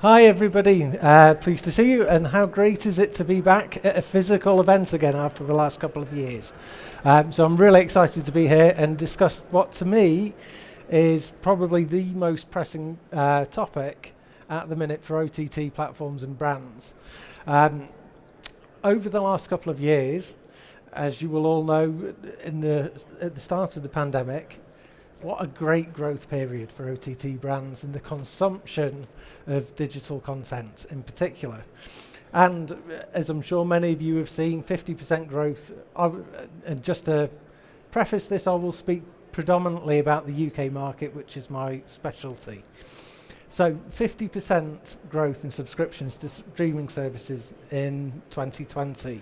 Hi everybody, pleased to see you, and how great is it to be back at a physical event again after the last couple of years. So I'm really excited to be here and discuss what to me is probably the most pressing topic at the minute for OTT platforms and brands. Over the last couple of years, as you will all know, at the start of the pandemic, what a great growth period for OTT brands and the consumption of digital content in particular. And as I'm sure many of you have seen, 50% growth. And just to preface this, I will speak predominantly about the UK market, which is my specialty. So 50% growth in subscriptions to streaming services in 2020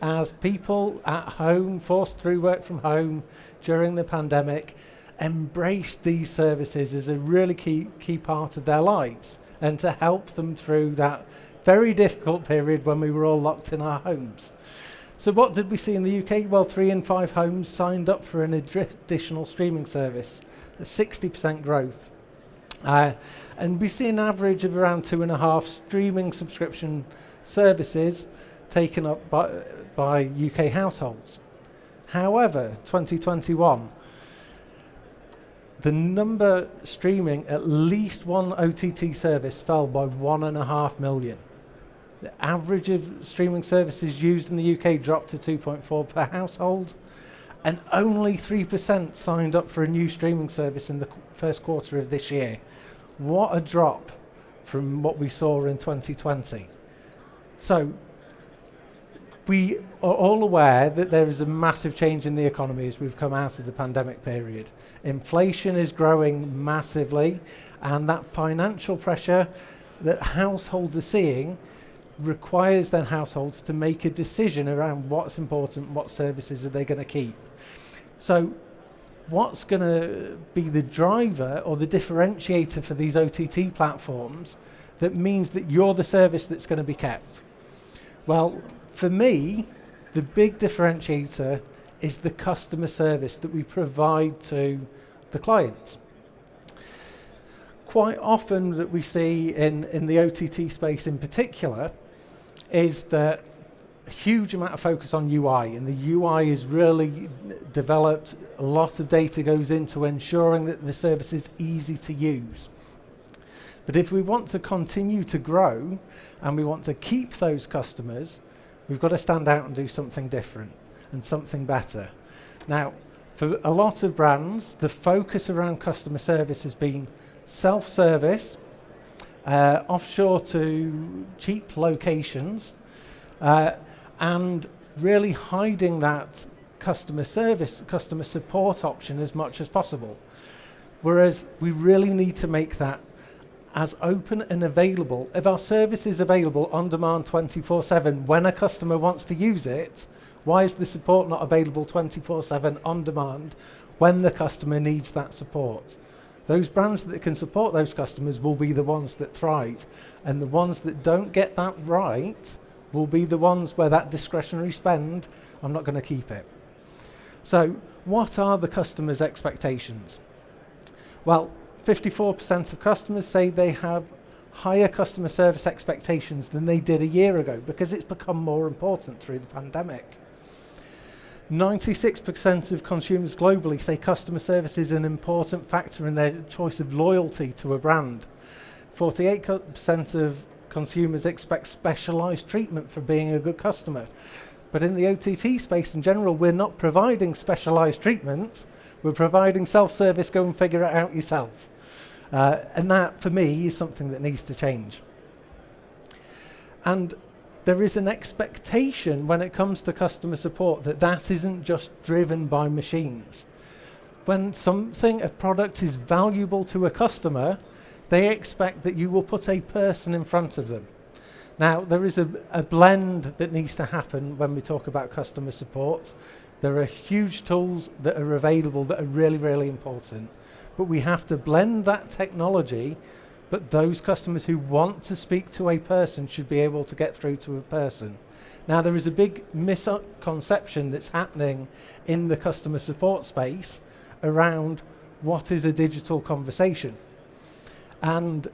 as people at home, forced through work from home during the pandemic, embraced these services as a really key part of their lives and to help them through that very difficult period when we were all locked in our homes. So what did we see in the UK? Well, 3 in 5 homes signed up for an additional streaming service, a 60% growth. And we see an average of around 2.5 streaming subscription services taken up by UK households. However, 2021, the number streaming at least one OTT service fell by 1.5 million. The average of streaming services used in the UK dropped to 2.4 per household, and only 3% signed up for a new streaming service in the first quarter of this year. What a drop from what we saw in 2020. So we are all aware that there is a massive change in the economy as we've come out of the pandemic period. Inflation is growing massively, and that financial pressure that households are seeing requires then households to make a decision around what's important, what services are they going to keep. So what's going to be the driver or the differentiator for these OTT platforms that means that you're the service that's going to be kept? Well, for me, the big differentiator is the customer service that we provide to the clients. Quite often that we see in the OTT space in particular is that a huge amount of focus on UI, and the UI is really developed. A lot of data goes into ensuring that the service is easy to use. But if we want to continue to grow and we want to keep those customers, we've got to stand out and do something different and something better. Now, for a lot of brands, the focus around customer service has been self-service, offshore to cheap locations, and really hiding that customer support option as much as possible. Whereas we really need to make that as open and available. If our service is available on demand 24/7 when a customer wants to use it, why is the support not available 24/7 on demand when the customer needs that support? Those brands that can support those customers will be the ones that thrive, and the ones that don't get that right will be the ones where that discretionary spend, I'm not going to keep it. So what are the customers' expectations? Well, 54% of customers say they have higher customer service expectations than they did a year ago because it's become more important through the pandemic. 96% of consumers globally say customer service is an important factor in their choice of loyalty to a brand. 48% of consumers expect specialised treatment for being a good customer. But in the OTT space in general, we're not providing specialised treatment, we're providing self-service, go and figure it out yourself. And that, for me, is something that needs to change. And there is an expectation when it comes to customer support that isn't just driven by machines. When a product is valuable to a customer, they expect that you will put a person in front of them. Now, there is a blend that needs to happen when we talk about customer support. There are huge tools that are available that are really, really important. But we have to blend that technology, but those customers who want to speak to a person should be able to get through to a person. Now, there is a big misconception that's happening in the customer support space around what is a digital conversation. And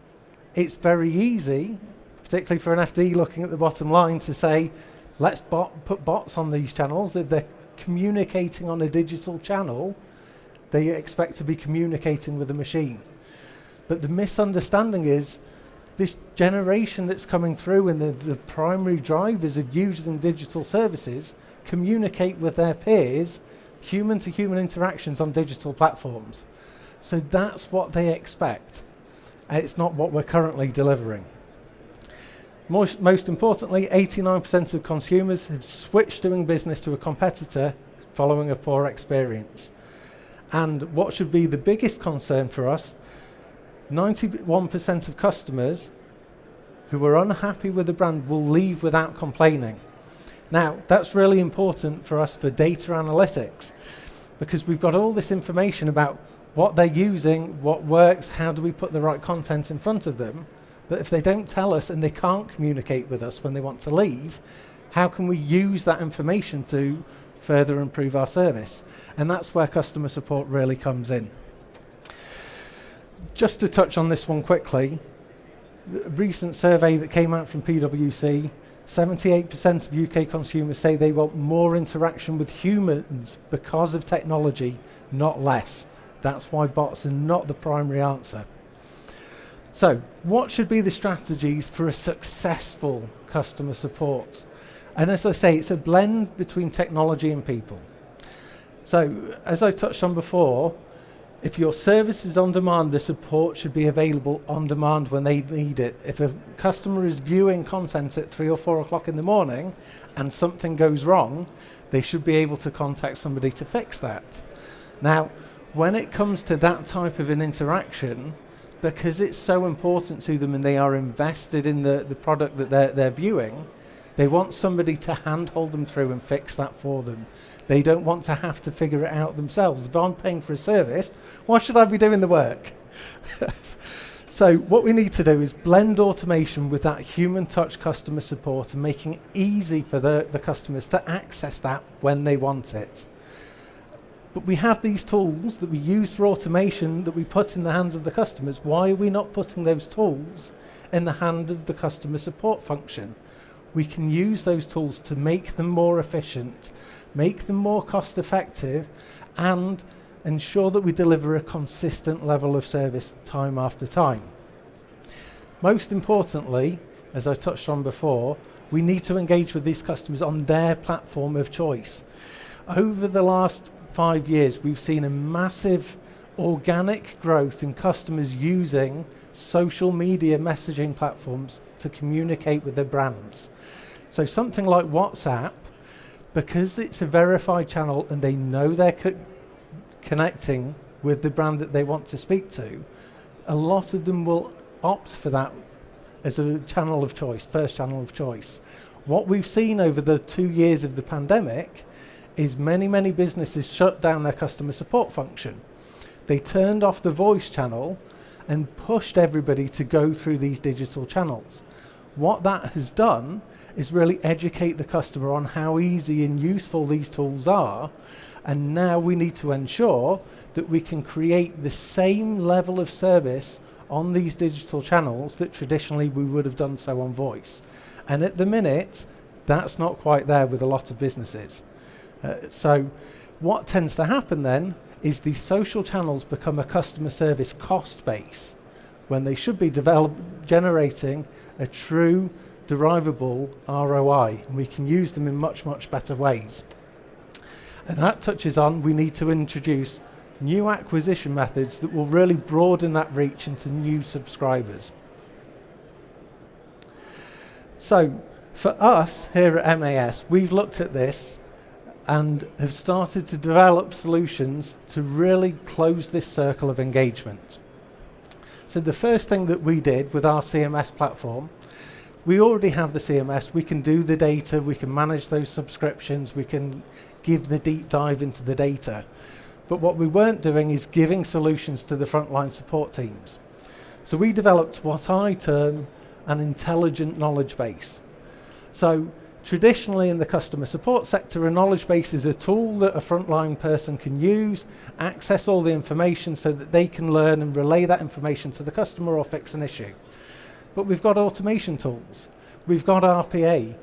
It's very easy, particularly for an FD looking at the bottom line, to say, let's put bots on these channels. If they're communicating on a digital channel, they expect to be communicating with a machine. But the misunderstanding is this generation that's coming through and the primary drivers of using digital services communicate with their peers, human-to-human interactions on digital platforms. So that's what they expect. It's not what we're currently delivering. Most importantly, 89% of consumers have switched doing business to a competitor following a poor experience. And what should be the biggest concern for us, 91% of customers who are unhappy with the brand will leave without complaining. Now, that's really important for us for data analytics, because we've got all this information about what they're using, what works, how do we put the right content in front of them. But if they don't tell us and they can't communicate with us when they want to leave, how can we use that information to further improve our service? And that's where customer support really comes in. Just to touch on this one quickly, a recent survey that came out from PwC, 78% of UK consumers say they want more interaction with humans because of technology, not less. That's why bots are not the primary answer. So, what should be the strategies for a successful customer support? And as I say, it's a blend between technology and people. So, as I touched on before, if your service is on demand, the support should be available on demand when they need it. If a customer is viewing content at 3 or 4 o'clock in the morning and something goes wrong, they should be able to contact somebody to fix that. Now, when it comes to that type of an interaction, because it's so important to them and they are invested in the product that they're viewing, they want somebody to handhold them through and fix that for them. They don't want to have to figure it out themselves. If I'm paying for a service, why should I be doing the work? So what we need to do is blend automation with that human touch customer support and making it easy for the customers to access that when they want it. But we have these tools that we use for automation that we put in the hands of the customers. Why are we not putting those tools in the hand of the customer support function? We can use those tools to make them more efficient, make them more cost effective, and ensure that we deliver a consistent level of service time after time. Most importantly, as I touched on before, we need to engage with these customers on their platform of choice. Over the last 5 years, we've seen a massive organic growth in customers using social media messaging platforms to communicate with their brands. So something like WhatsApp, because it's a verified channel and they know they're connecting with the brand that they want to speak to, a lot of them will opt for that as a channel of choice, first channel of choice. What we've seen over the 2 years of the pandemic is many businesses shut down their customer support function. They turned off the voice channel and pushed everybody to go through these digital channels. What that has done is really educate the customer on how easy and useful these tools are, and now we need to ensure that we can create the same level of service on these digital channels that traditionally we would have done so on voice. And at the minute, that's not quite there with a lot of businesses. So what tends to happen then is these social channels become a customer service cost base when they should be generating a true derivable ROI, and we can use them in much better ways. And that touches on, we need to introduce new acquisition methods that will really broaden that reach into new subscribers. So for us here at MAS, we've looked at this and have started to develop solutions to really close this circle of engagement. So the first thing that we did with our CMS platform, we already have the CMS, we can do the data, we can manage those subscriptions, we can give the deep dive into the data. But what we weren't doing is giving solutions to the frontline support teams. So we developed what I term an intelligent knowledge base. So traditionally in the customer support sector, a knowledge base is a tool that a frontline person can use, access all the information so that they can learn and relay that information to the customer or fix an issue. but we've got automation tools. We've got RPA.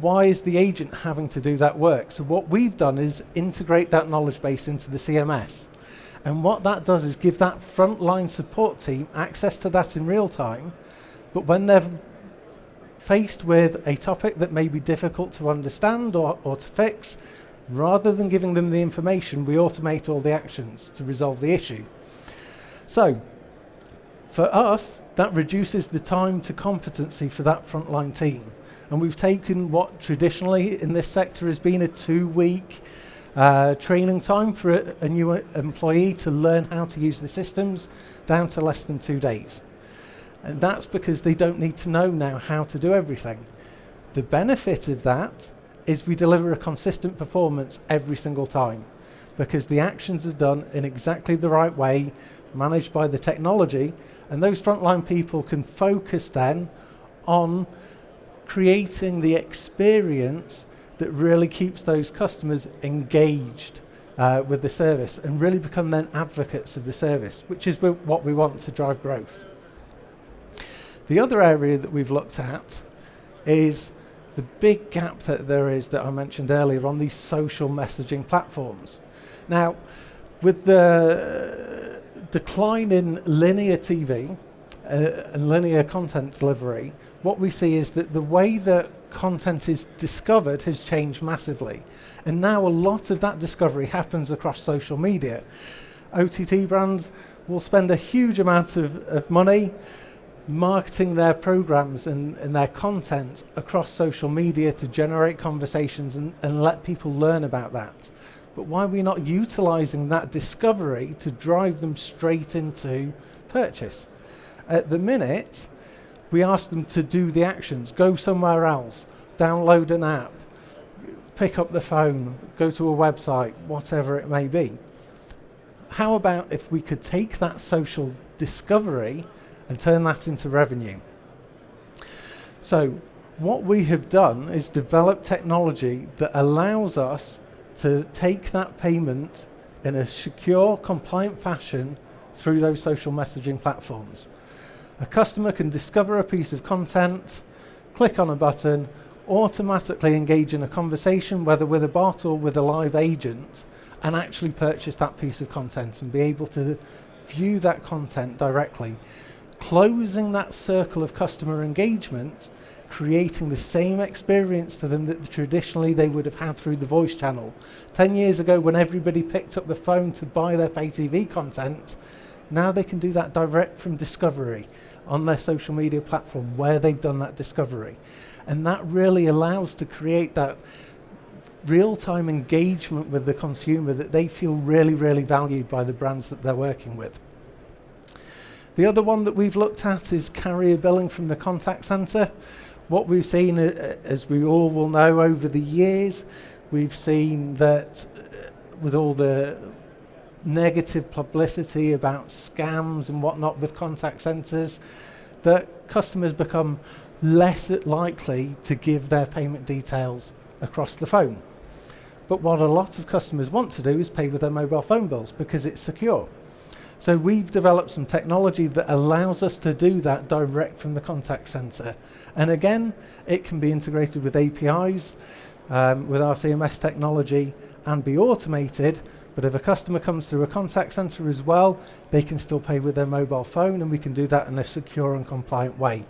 Why is the agent having to do that work? So what we've done is integrate that knowledge base into the CMS. And what that does is give that frontline support team access to that in real time, but when they're faced with a topic that may be difficult to understand or to fix, rather than giving them the information, we automate all the actions to resolve the issue. So, for us, that reduces the time to competency for that frontline team. And we've taken what traditionally in this sector has been a 2-week training time for a new employee to learn how to use the systems down to less than 2 days. And that's because they don't need to know now how to do everything. The benefit of that is we deliver a consistent performance every single time, because the actions are done in exactly the right way, managed by the technology, and those frontline people can focus then on creating the experience that really keeps those customers engaged with the service and really become then advocates of the service, which is what we want to drive growth. The other area that we've looked at is the big gap that there is that I mentioned earlier on these social messaging platforms. Now, with the decline in linear TV and linear content delivery, what we see is that the way that content is discovered has changed massively. And now a lot of that discovery happens across social media. OTT brands will spend a huge amount of money marketing their programs and their content across social media to generate conversations and let people learn about that. But why are we not utilizing that discovery to drive them straight into purchase? At the minute, we ask them to do the actions, go somewhere else, download an app, pick up the phone, go to a website, whatever it may be. How about if we could take that social discovery and turn that into revenue? So what we have done is develop technology that allows us to take that payment in a secure, compliant fashion through those social messaging platforms. A customer can discover a piece of content, click on a button, automatically engage in a conversation, whether with a bot or with a live agent, and actually purchase that piece of content and be able to view that content directly, closing that circle of customer engagement, creating the same experience for them that traditionally they would have had through the voice channel. 10 years ago, when everybody picked up the phone to buy their pay TV content, now they can do that direct from discovery on their social media platform where they've done that discovery. And that really allows to create that real-time engagement with the consumer that they feel really, really valued by the brands that they're working with. The other one that we've looked at is carrier billing from the contact centre. What we've seen, as we all will know over the years, we've seen that with all the negative publicity about scams and whatnot with contact centres, that customers become less likely to give their payment details across the phone. But what a lot of customers want to do is pay with their mobile phone bills because it's secure. So we've developed some technology that allows us to do that direct from the contact centre. And again, it can be integrated with APIs, with our CMS technology, and be automated. But if a customer comes through a contact centre as well, they can still pay with their mobile phone, and we can do that in a secure and compliant way.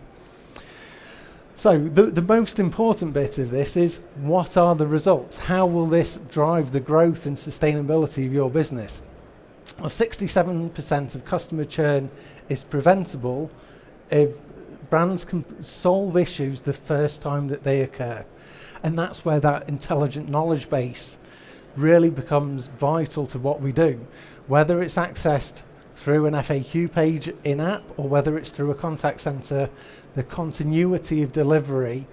So the most important bit of this is, what are the results? How will this drive the growth and sustainability of your business? Well, 67% of customer churn is preventable if brands can solve issues the first time that they occur. And that's where that intelligent knowledge base really becomes vital to what we do. Whether it's accessed through an FAQ page in-app or whether it's through a contact centre, the continuity of delivery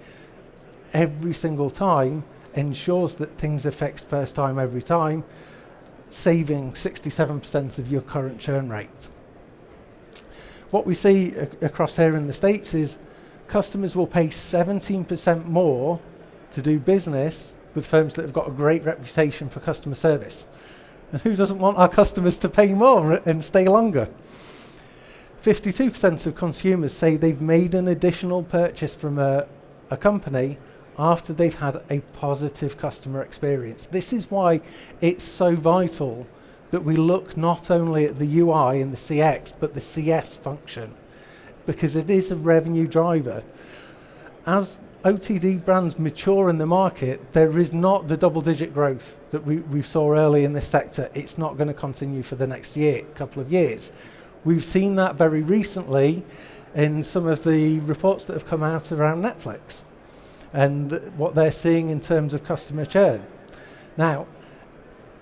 every single time ensures that things are fixed first time every time, saving 67% of your current churn rate. What we see across here in the States is customers will pay 17% more to do business with firms that have got a great reputation for customer service. And who doesn't want our customers to pay more and stay longer? 52% of consumers say they've made an additional purchase from a company after they've had a positive customer experience. This is why it's so vital that we look not only at the UI and the CX, but the CS function, because it is a revenue driver. As OTT brands mature in the market, there is not the double-digit growth that we saw early in this sector. It's not going to continue for the next couple of years. We've seen that very recently in some of the reports that have come out around Netflix and what they're seeing in terms of customer churn. Now,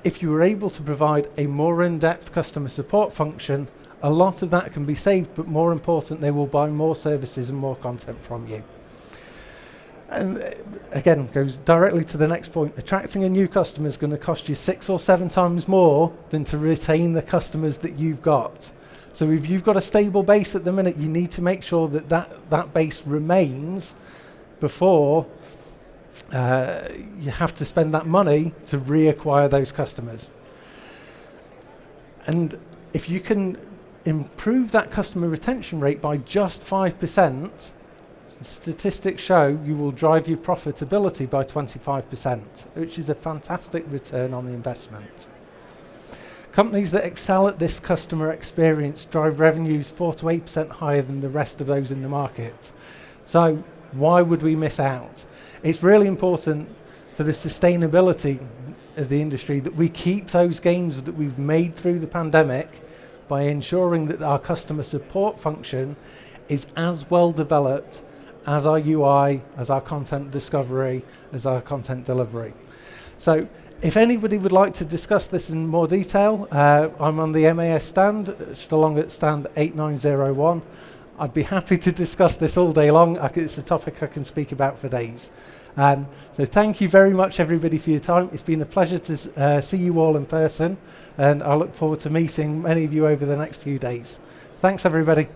if you were able to provide a more in-depth customer support function, a lot of that can be saved, but more important, they will buy more services and more content from you. And again, goes directly to the next point. Attracting a new customer is going to cost you 6 or 7 times more than to retain the customers that you've got. So if you've got a stable base at the minute, you need to make sure that that base remains before you have to spend that money to reacquire those customers. And if you can improve that customer retention rate by just 5%, statistics show you will drive your profitability by 25%, which is a fantastic return on the investment. Companies that excel at this customer experience drive revenues 4 to 8% higher than the rest of those in the market. So why would we miss out? It's really important for the sustainability of the industry that we keep those gains that we've made through the pandemic by ensuring that our customer support function is as well developed as our UI, as our content discovery, as our content delivery. So if anybody would like to discuss this in more detail, I'm on the MAS stand, just along at stand 8901. I'd be happy to discuss this all day long. It's a topic I can speak about for days. So thank you very much, everybody, for your time. It's been a pleasure to see you all in person, and I look forward to meeting many of you over the next few days. Thanks, everybody.